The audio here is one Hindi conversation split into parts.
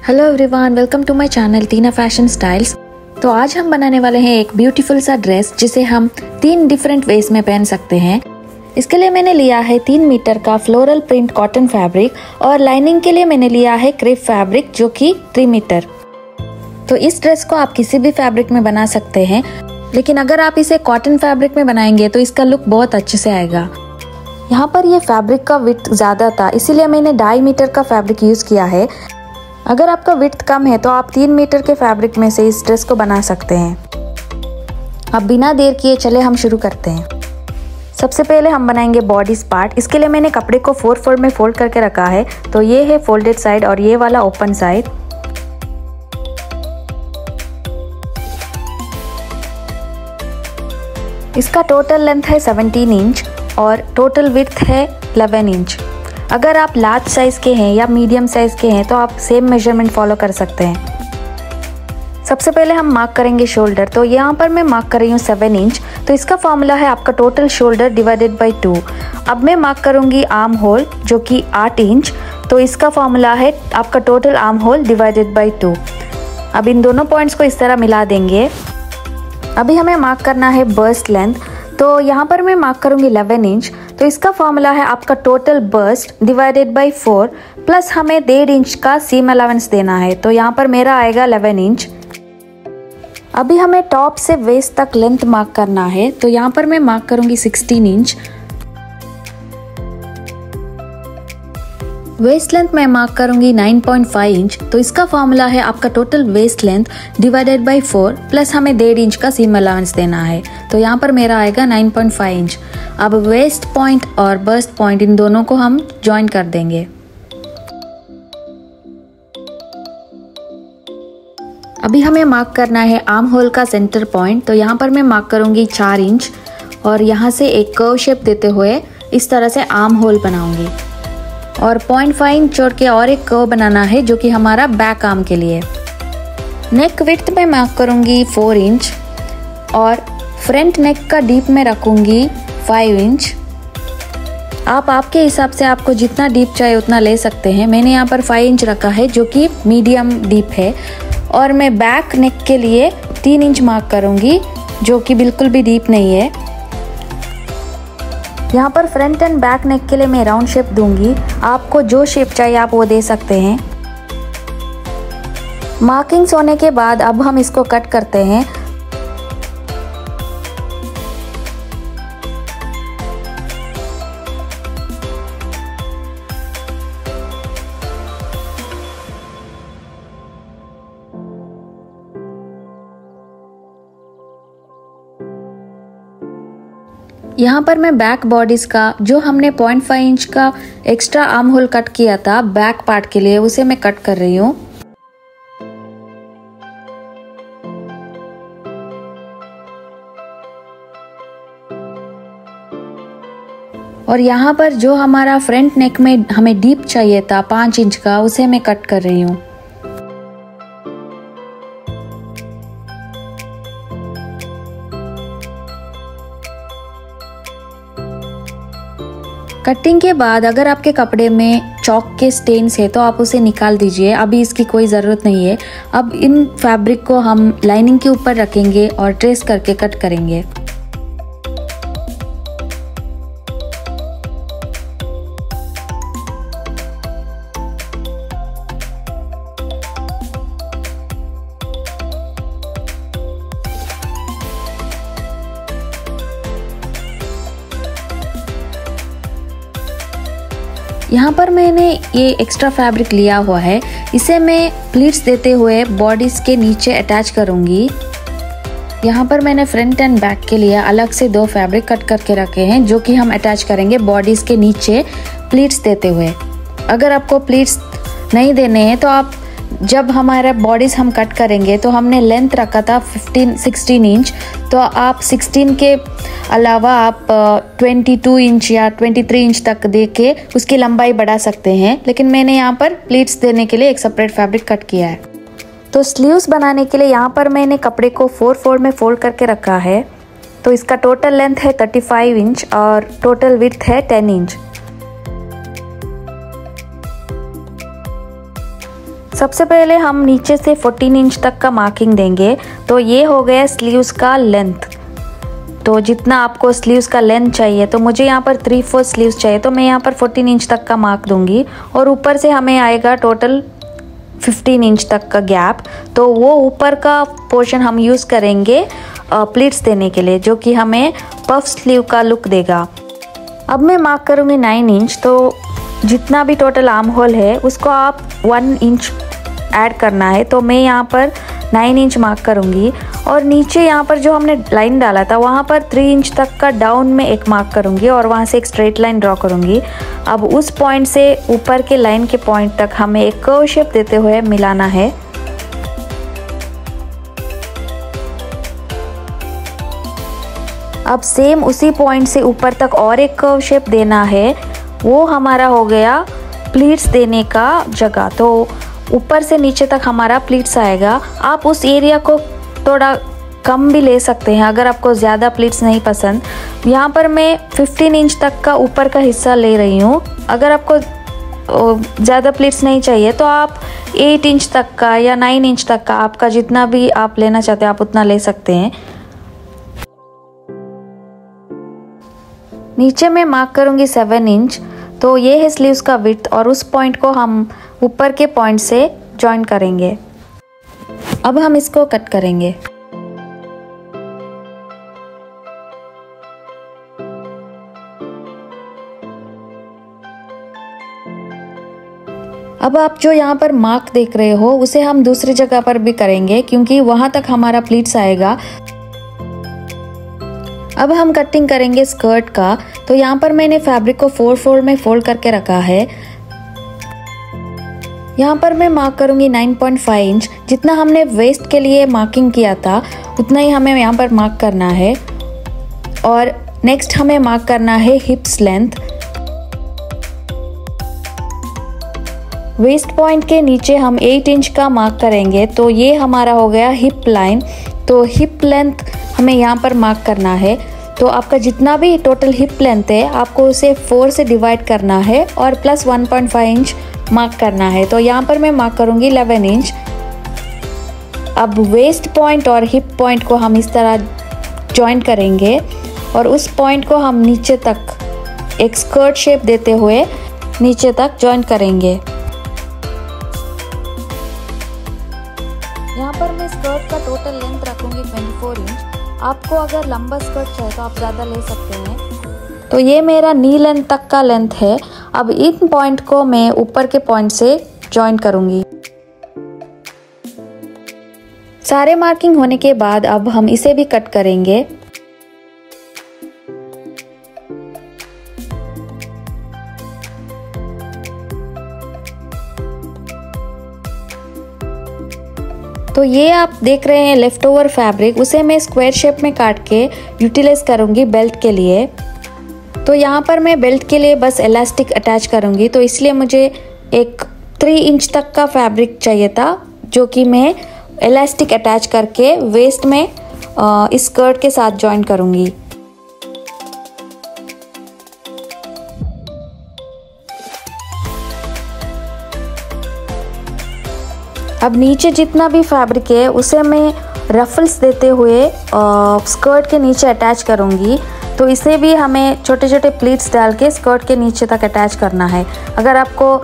Hello everyone, welcome to my channel Tina fashion styles. तो आज हम बनाने वाले हैं एक ब्यूटीफुल सा ड्रेस जिसे हम 3 डिफरेंट वेज में पहन सकते हैं। इसके लिए मैंने लिया है 3 मीटर का फ्लोरल प्रिंट कॉटन फैब्रिक और लाइनिंग के लिए मैंने लिया है क्रेप फैब्रिक जो कि 3 मीटर। तो इस ड्रेस को आप किसी भी फैब्रिक में बना सकते हैं, लेकिन अगर आप इसे कॉटन फैब्रिक में बनाएंगे तो इसका लुक बहुत अच्छे से आएगा। यहाँ पर ये फैब्रिक का विड्थ ज़्यादा था, इसीलिए मैंने 2.5 मीटर का फैब्रिक यूज़ किया है। अगर आपका विड्थ कम है तो आप 3 मीटर के फैब्रिक में से इस ड्रेस को बना सकते हैं। अब बिना देर किए चले हम शुरू करते हैं। सबसे पहले हम बनाएंगे बॉडीज पार्ट। इसके लिए मैंने कपड़े को 4 में फोल्ड करके रखा है। तो ये है फोल्डेड साइड और ये वाला ओपन साइड। इसका टोटल लेंथ है 17 इंच और टोटल विड्थ है 11 इंच। अगर आप लार्ज साइज़ के हैं या मीडियम साइज़ के हैं तो आप सेम मेजरमेंट फॉलो कर सकते हैं। सबसे पहले हम मार्क करेंगे शोल्डर। तो यहाँ पर मैं मार्क कर रही हूँ 7 इंच। तो इसका फॉर्मूला है आपका टोटल शोल्डर डिवाइडेड बाई 2। अब मैं मार्क करूँगी आर्म होल जो कि 8 इंच। तो इसका फॉर्मूला है आपका total arm hole divided by 2। अब इन दोनों पॉइंट्स को इस तरह मिला देंगे। अभी हमें मार्क करना है बस्ट लेंथ। तो यहाँ पर मैं मार्क करूँगी 11 इंच। तो इसका फॉर्मूला है आपका total bust divided by 4 plus हमें 1.5 इंच का सीम अलाउंस देना है। तो यहाँ पर मेरा आएगा 11 इंच। अभी हमें टॉप से वेस्ट तक लेंथ मार्क करना है। तो यहाँ पर मैं मार्क करूँगी 16 इंच। वेस्ट लेंथ मैं मार्क करूँगी 9.5 इंच। तो इसका फॉर्मूला है आपका total waist length divided by 4 plus हमें 1.5 इंच का सीम अलाउंस देना है। तो यहाँ पर मेरा आएगा 9.5 इंच। अब वेस्ट पॉइंट और बस्ट पॉइंट इन दोनों को हम ज्वाइन कर देंगे। अभी हमें मार्क करना है आर्म होल का सेंटर पॉइंट। तो यहाँ पर मैं मार्क करूँगी 4 इंच और यहाँ से एक कर्व शेप देते हुए इस तरह से आर्म होल बनाऊंगी और 0.5 इंच छोड़ के और एक कर्व बनाना है जो कि हमारा बैक आर्म के लिए। नेक विड्थ में मार्क करूँगी 4 इंच और फ्रंट नेक का डीप में रखूँगी 5 इंच। आप आपके हिसाब से आपको जितना डीप चाहिए उतना ले सकते हैं। मैंने यहाँ पर 5 इंच रखा है जो कि मीडियम डीप है। और मैं बैक नेक के लिए 3 इंच मार्क करूँगी जो कि बिल्कुल भी डीप नहीं है। यहाँ पर फ्रंट एंड बैक नेक के लिए मैं राउंड शेप दूंगी। आपको जो शेप चाहिए आप वो दे सकते हैं। मार्किंग्स होने के बाद अब हम इसको कट करते हैं। यहाँ पर मैं बैक बॉडीज का जो हमने 0.5 इंच का एक्स्ट्रा आर्म होल कट किया था बैक पार्ट के लिए, उसे मैं कट कर रही हूँ। और यहाँ पर जो हमारा फ्रंट नेक में हमें डीप चाहिए था 5 इंच का, उसे मैं कट कर रही हूँ। कटिंग के बाद अगर आपके कपड़े में चॉक के स्टेन्स है तो आप उसे निकाल दीजिए, अभी इसकी कोई ज़रूरत नहीं है। अब इन फैब्रिक को हम लाइनिंग के ऊपर रखेंगे और ट्रेस करके कट करेंगे। यहाँ पर मैंने ये एक्स्ट्रा फैब्रिक लिया हुआ है, इसे मैं प्लीट्स देते हुए बॉडीज के नीचे अटैच करूँगी। यहाँ पर मैंने फ्रंट एंड बैक के लिए अलग से 2 फैब्रिक कट करके रखे हैं जो कि हम अटैच करेंगे बॉडीज के नीचे प्लीट्स देते हुए। अगर आपको प्लीट्स नहीं देने हैं तो आप जब हमारा बॉडीज हम कट करेंगे तो हमने लेंथ रखा था 16 इंच। तो आप 16 के अलावा आप 22 इंच या 23 इंच तक दे के उसकी लंबाई बढ़ा सकते हैं, लेकिन मैंने यहाँ पर प्लीट्स देने के लिए एक सेपरेट फैब्रिक कट किया है। तो स्लीव्स बनाने के लिए यहाँ पर मैंने कपड़े को 4 में फोल्ड करके रखा है। तो इसका टोटल लेंथ है 35 इंच और टोटल विड्थ है 10 इंच। सबसे पहले हम नीचे से 14 इंच तक का मार्किंग देंगे। तो ये हो गया स्लीव्स का लेंथ। तो जितना आपको स्लीव्स का लेंथ चाहिए, तो मुझे यहाँ पर 3/4 स्लीव्स चाहिए, तो मैं यहाँ पर 14 इंच तक का मार्क दूंगी। और ऊपर से हमें आएगा टोटल 15 इंच तक का गैप। तो वो ऊपर का पोर्शन हम यूज़ करेंगे प्लीट्स देने के लिए, जो कि हमें पफ स्लीव का लुक देगा। अब मैं मार्क करूँगी 9 इंच। तो जितना भी टोटल आर्म होल है उसको आप 1 इंच ऐड करना है। तो मैं यहाँ पर 9 इंच मार्क करूँगी। और नीचे यहाँ पर जो हमने लाइन डाला था वहाँ पर 3 इंच तक का डाउन में एक मार्क करूँगी और वहाँ से एक स्ट्रेट लाइन ड्रॉ करूँगी। अब उस पॉइंट से ऊपर के लाइन के पॉइंट तक हमें एक कर्व शेप देते हुए मिलाना है। अब सेम उसी पॉइंट से ऊपर तक और एक कर्व शेप देना है। वो हमारा हो गया प्लीट्स देने का जगह। तो ऊपर से नीचे तक हमारा प्लीट्स आएगा। आप उस एरिया को थोड़ा कम भी ले सकते हैं अगर आपको ज़्यादा प्लीट्स नहीं पसंद। यहाँ पर मैं 15 इंच तक का ऊपर का हिस्सा ले रही हूँ। अगर आपको ज़्यादा प्लीट्स नहीं चाहिए तो आप 8 इंच तक का या 9 इंच तक का, आपका जितना भी आप लेना चाहते हैं आप उतना ले सकते हैं। नीचे मैं मार्क करूँगी 7 इंच। तो ये है स्लीव्स का विड्थ और उस पॉइंट को हम ऊपर के पॉइंट से जॉइन करेंगे। अब हम इसको कट करेंगे। अब आप जो यहाँ पर मार्क देख रहे हो उसे हम दूसरी जगह पर भी करेंगे क्योंकि वहां तक हमारा प्लीट्स आएगा। अब हम कटिंग करेंगे स्कर्ट का। तो यहाँ पर मैंने फैब्रिक को 4 फोल्ड में फोल्ड करके रखा है। यहाँ पर मैं मार्क करूँगी 9.5 इंच। जितना हमने वेस्ट के लिए मार्किंग किया था उतना ही हमें यहाँ पर मार्क करना है। और नेक्स्ट हमें मार्क करना है हिप्स लेंथ। वेस्ट पॉइंट के नीचे हम 8 इंच का मार्क करेंगे। तो ये हमारा हो गया हिप लाइन। तो हिप लेंथ हमें यहाँ पर मार्क करना है। तो आपका जितना भी टोटल हिप लेंथ है आपको उसे 4 से डिवाइड करना है और प्लस 1.5 इंच मार्क करना है। तो यहाँ पर मैं मार्क करूँगी 11 इंच। अब वेस्ट पॉइंट और हिप पॉइंट को हम इस तरह जॉइन करेंगे और उस पॉइंट को हम नीचे तक एक स्कर्ट शेप देते हुए नीचे तक जॉइन करेंगे। यहाँ पर मैं स्कर्ट का टोटल लेंथ रखूँगी 24 इंच। आपको अगर लंबा स्कर्ट चाहिए तो आप ज़्यादा ले सकते हैं। तो ये मेरा नी लेंथ तक का लेंथ है। अब इन पॉइंट को मैं ऊपर के पॉइंट से जॉइन करूँगी। सारे मार्किंग होने के बाद अब हम इसे भी कट करेंगे। तो ये आप देख रहे हैं लेफ्ट ओवर फैब्रिक, उसे मैं स्क्वायर शेप में काट के यूटिलाइज करूँगी बेल्ट के लिए। तो यहाँ पर मैं बेल्ट के लिए बस इलास्टिक अटैच करूँगी। तो इसलिए मुझे एक 3 इंच तक का फैब्रिक चाहिए था जो कि मैं इलास्टिक अटैच करके वेस्ट में इस स्कर्ट के साथ जॉइन करूँगी। अब नीचे जितना भी फैब्रिक है उसे मैं रफल्स देते हुए स्कर्ट के नीचे अटैच करूँगी। तो इसे भी हमें छोटे छोटे प्लीट्स डाल के स्कर्ट के नीचे तक अटैच करना है। अगर आपको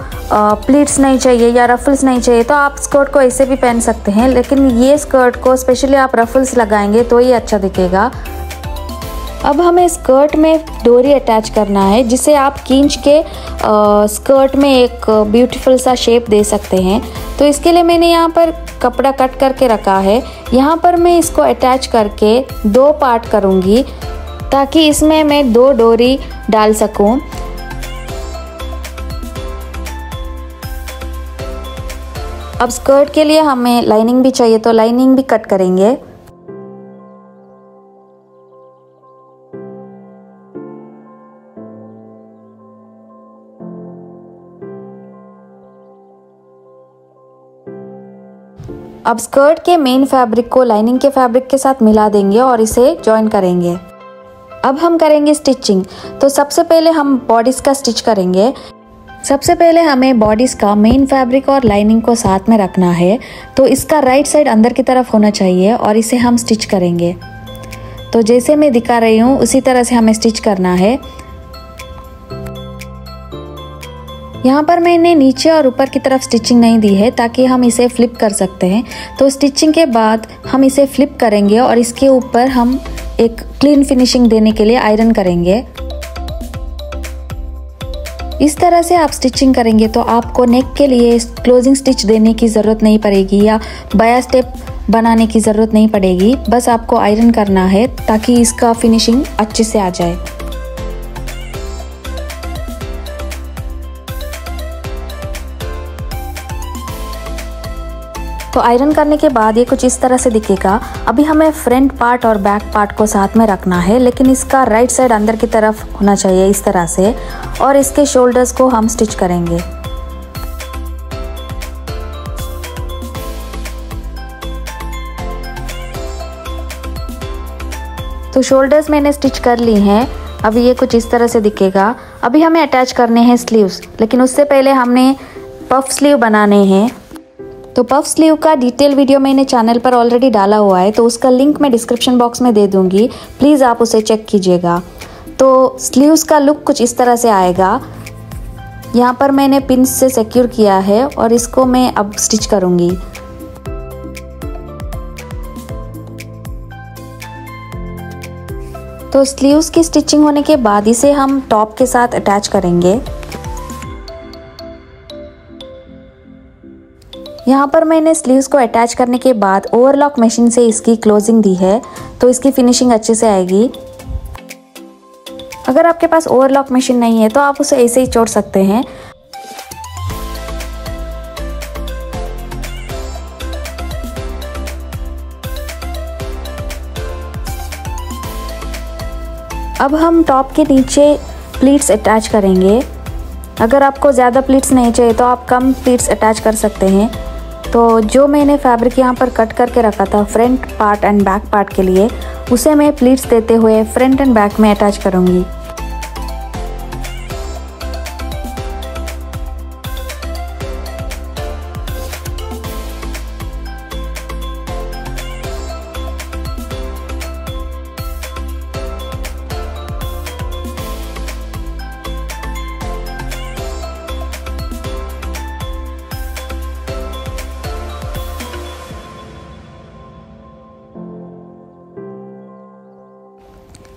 प्लीट्स नहीं चाहिए या रफल्स नहीं चाहिए तो आप स्कर्ट को ऐसे भी पहन सकते हैं, लेकिन ये स्कर्ट को स्पेशली आप रफल्स लगाएंगे तो ये अच्छा दिखेगा। अब हमें स्कर्ट में डोरी अटैच करना है जिसे आप खींच के स्कर्ट में एक ब्यूटीफुल सा शेप दे सकते हैं। तो इसके लिए मैंने यहाँ पर कपड़ा कट करके रखा है। यहाँ पर मैं इसको अटैच करके 2 पार्ट करूँगी ताकि इसमें मैं 2 डोरी डाल सकूँ। अब स्कर्ट के लिए हमें लाइनिंग भी चाहिए तो लाइनिंग भी कट करेंगे। अब स्कर्ट के मेन फैब्रिक को लाइनिंग के फैब्रिक के साथ मिला देंगे और इसे जॉइन करेंगे। अब हम करेंगे स्टिचिंग। तो सबसे पहले हम बॉडीज का स्टिच करेंगे। सबसे पहले हमें बॉडीज़ का मेन फैब्रिक और लाइनिंग को साथ में रखना है। तो इसका राइट साइड अंदर की तरफ होना चाहिए और इसे हम स्टिच करेंगे। तो जैसे मैं दिखा रही हूँ उसी तरह से हमें स्टिच करना है। यहाँ पर मैंने नीचे और ऊपर की तरफ स्टिचिंग नहीं दी है ताकि हम इसे फ्लिप कर सकते हैं। तो स्टिचिंग के बाद हम इसे फ्लिप करेंगे और इसके ऊपर हम एक क्लीन फिनिशिंग देने के लिए आयरन करेंगे। इस तरह से आप स्टिचिंग करेंगे तो आपको नेक के लिए क्लोजिंग स्टिच देने की ज़रूरत नहीं पड़ेगी या बाया स्टेप बनाने की ज़रूरत नहीं पड़ेगी। बस आपको आयरन करना है ताकि इसका फिनिशिंग अच्छे से आ जाए। तो आयरन करने के बाद ये कुछ इस तरह से दिखेगा। अभी हमें फ्रंट पार्ट और बैक पार्ट को साथ में रखना है, लेकिन इसका राइट साइड अंदर की तरफ होना चाहिए इस तरह से, और इसके शोल्डर्स को हम स्टिच करेंगे। तो शोल्डर्स मैंने स्टिच कर ली हैं। अभी ये कुछ इस तरह से दिखेगा। अभी हमें अटैच करने हैं स्लीव्स, लेकिन उससे पहले हमने पफ स्लीव बनाने हैं। तो पफ स्लीव का डिटेल वीडियो मैंने चैनल पर ऑलरेडी डाला हुआ है, तो उसका लिंक मैं डिस्क्रिप्शन बॉक्स में दे दूंगी, प्लीज़ आप उसे चेक कीजिएगा। तो स्लीव्स का लुक कुछ इस तरह से आएगा। यहाँ पर मैंने पिन्स से सिक्योर किया है और इसको मैं अब स्टिच करूँगी। तो स्लीव्स की स्टिचिंग होने के बाद इसे हम टॉप के साथ अटैच करेंगे। यहाँ पर मैंने स्लीव्स को अटैच करने के बाद ओवरलॉक मशीन से इसकी क्लोजिंग दी है, तो इसकी फिनिशिंग अच्छे से आएगी। अगर आपके पास ओवरलॉक मशीन नहीं है तो आप उसे ऐसे ही छोड़ सकते हैं। अब हम टॉप के नीचे प्लीट्स अटैच करेंगे। अगर आपको ज़्यादा प्लीट्स नहीं चाहिए तो आप कम प्लीट्स अटैच कर सकते हैं। तो जो मैंने फैब्रिक यहाँ पर कट करके रखा था front part and back part के लिए, उसे मैं प्लीट्स देते हुए फ्रंट एंड बैक में अटैच करूँगी।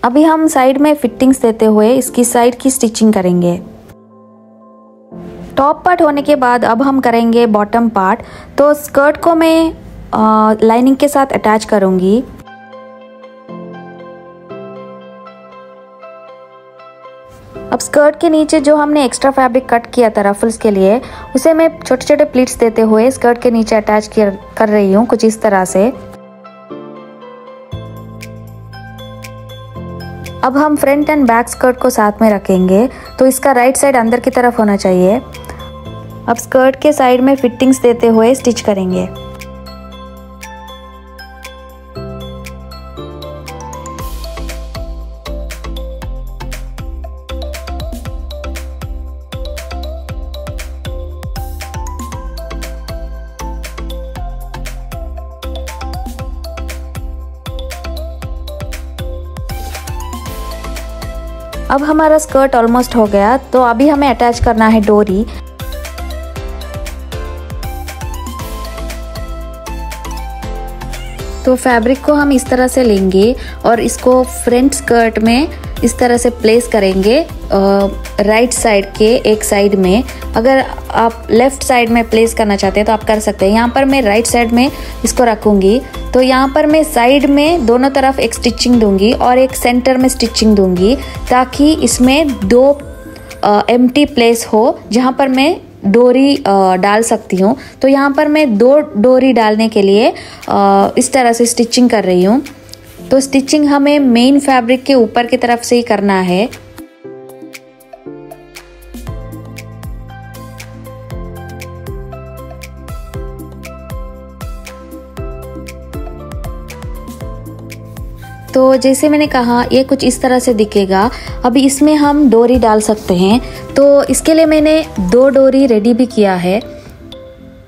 अभी हम साइड में फिटिंग्स देते हुए इसकी साइड की स्टिचिंग करेंगे। टॉप पार्ट होने के बाद अब हम करेंगे बॉटम पार्ट। तो स्कर्ट को मैं लाइनिंग के साथ अटैच करूंगी। अब स्कर्ट के नीचे जो हमने एक्स्ट्रा फैब्रिक कट किया था रफल्स के लिए, उसे मैं छोटे छोटे प्लीट्स देते हुए स्कर्ट के नीचे अटैच कर रही हूँ कुछ इस तरह से। अब हम फ्रंट एंड बैक स्कर्ट को साथ में रखेंगे, तो इसका राइट साइड अंदर की तरफ होना चाहिए। अब स्कर्ट के साइड में फिटिंग्स देते हुए स्टिच करेंगे। अब हमारा स्कर्ट ऑलमोस्ट हो गया, तो अभी हमें अटैच करना है डोरी। तो फैब्रिक को हम इस तरह से लेंगे और इसको फ्रंट स्कर्ट में इस तरह से प्लेस करेंगे राइट साइड के एक साइड में। अगर आप लेफ्ट साइड में प्लेस करना चाहते हैं तो आप कर सकते हैं। यहाँ पर मैं राइट साइड में इसको रखूँगी। तो यहाँ पर मैं साइड में दोनों तरफ एक स्टिचिंग दूंगी और एक सेंटर में स्टिचिंग दूंगी, ताकि इसमें दो एम्प्टी प्लेस हो जहाँ पर मैं डोरी डाल सकती हूँ। तो यहाँ पर मैं दो डोरी डालने के लिए इस तरह से स्टिचिंग कर रही हूँ। तो स्टिचिंग हमें मेन फैब्रिक के ऊपर की तरफ से ही करना है। तो जैसे मैंने कहा ये कुछ इस तरह से दिखेगा। अभी इसमें हम डोरी डाल सकते हैं, तो इसके लिए मैंने 2 डोरी रेडी भी किया है।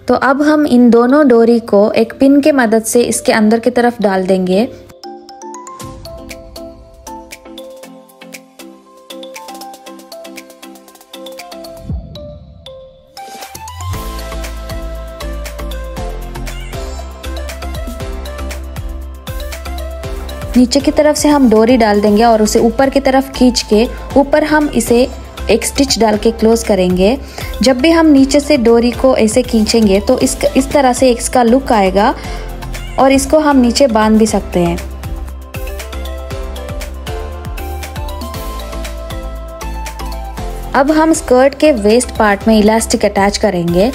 तो अब हम इन दोनों डोरी को एक पिन के मदद से इसके अंदर की तरफ डाल देंगे। नीचे की तरफ से हम डोरी डाल देंगे और उसे ऊपर की तरफ खींच के ऊपर हम इसे एक स्टिच डाल के क्लोज करेंगे। जब भी हम नीचे से डोरी को ऐसे खींचेंगे तो इस तरह से इसका लुक आएगा और इसको हम नीचे बांध भी सकते हैं। अब हम स्कर्ट के वेस्ट पार्ट में इलास्टिक अटैच करेंगे।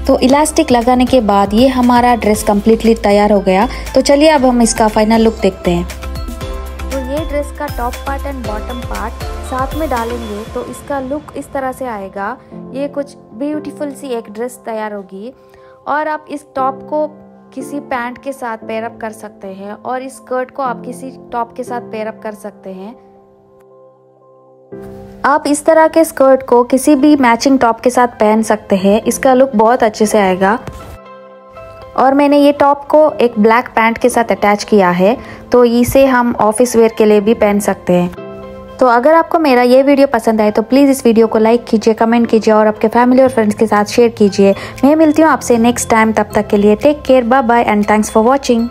तो इलास्टिक लगाने के बाद ये हमारा ड्रेस कम्प्लीटली तैयार हो गया। तो चलिए अब हम इसका फाइनल लुक देखते हैं। तो ये ड्रेस का top part and bottom part साथ में डालेंगे तो इसका लुक इस तरह से आएगा। ये कुछ ब्यूटीफुल सी एक ड्रेस तैयार होगी और आप इस टॉप को किसी पैंट के साथ पेयर अप कर सकते हैं और इस स्कर्ट को आप किसी टॉप के साथ पेयर अप कर सकते हैं। आप इस तरह के स्कर्ट को किसी भी मैचिंग टॉप के साथ पहन सकते हैं, इसका लुक बहुत अच्छे से आएगा। और मैंने ये टॉप को एक ब्लैक पैंट के साथ अटैच किया है, तो इसे हम ऑफिस वेयर के लिए भी पहन सकते हैं। तो अगर आपको मेरा ये वीडियो पसंद आए तो प्लीज़ इस वीडियो को लाइक कीजिए, कमेंट कीजिए और आपके फैमिली और फ्रेंड्स के साथ शेयर कीजिए। मैं मिलती हूँ आपसे नेक्स्ट टाइम, तब तक के लिए take care, bye bye and thanks for watching.